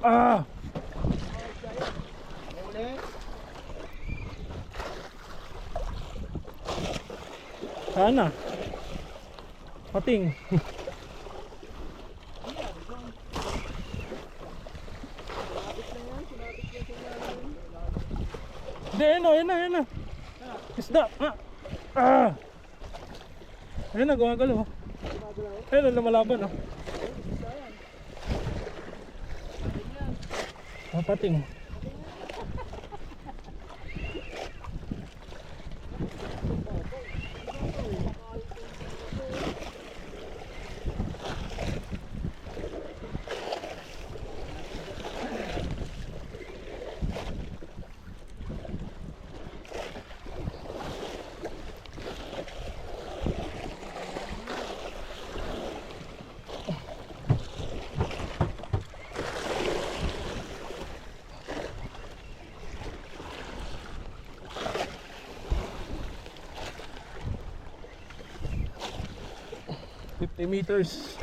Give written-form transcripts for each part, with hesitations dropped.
Ah! Ulit. Sana. Pating. Hindi, yan na. Isda. Ah! Ayun na, gumagalaw. Ayun na, lumalaban oh. Pating. $50.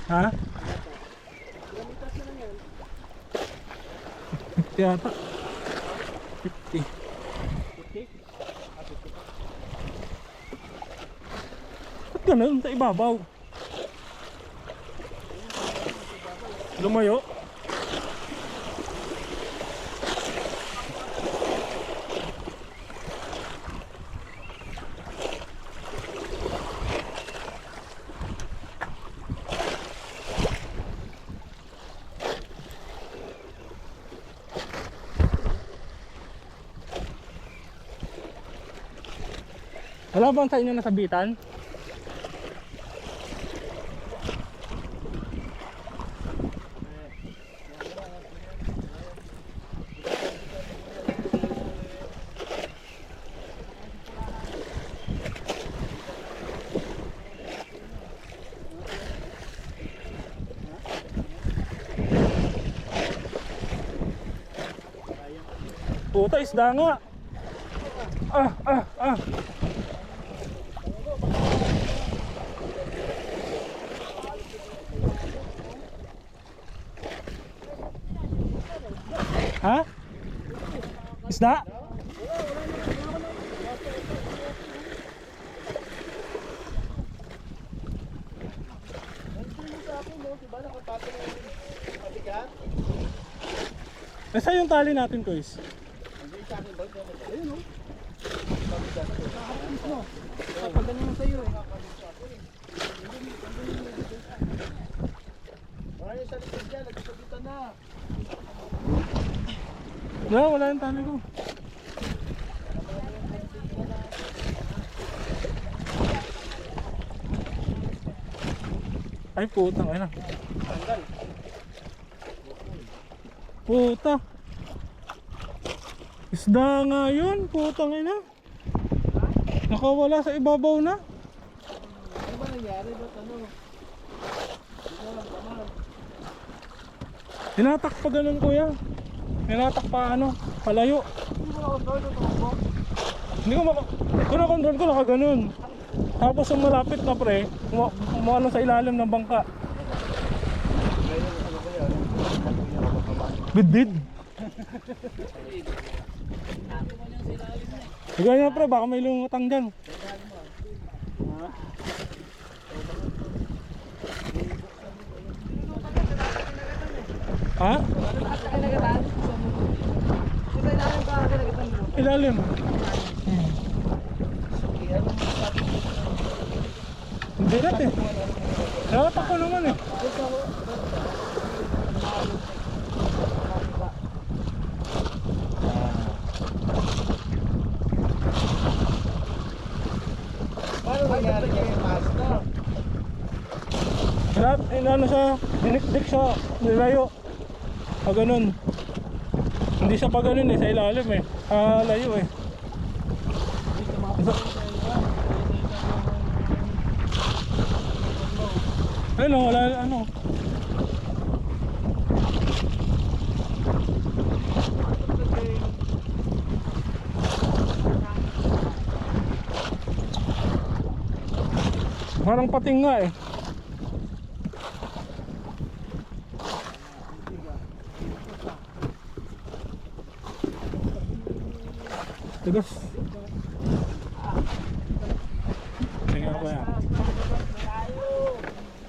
Ha? Yata 50. Ba't ganun sa ibabaw? Lumayo? Wala bang sa inyo nasabitan? Puta, isda nga. Ha? Isda? Nasaan yung tali natin, Kuis? Ayun o. Papadali mo sa'yo eh. Marami sa likod dyan, nagsasabitan na. Wala yung tali ko. Ay putang ina. Puta. Isda nga yun, putang ina. Nakawala sa ibabaw na. Ano ba nangyari? Ba't ano? Tinatak pa ganun kuya. Tinatak pa ano, palayo. Hindi mo na-control ito tumakbo? Hindi ko kinakontrol ko nakaganon. Tapos yung malapit na pre, umano sa ilalim ng bangka. Bidbid. Sige na pre, baka may lumutang dyan. Ha? Ilalim. Hindi natin. Dapat ako naman eh. Paano nangyari kayo yung pasta? Ano siya, dinikdik siya, nilayo. Ganun. Hindi siya pa ganun eh, sa ilalim eh. Layo eh. Ano, wala ano. Parang pating nga eh. Tigas. Tingnan ko yan.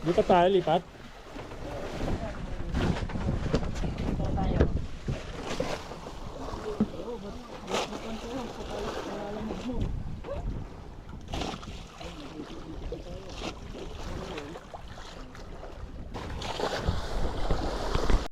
Di pa tayo lipat?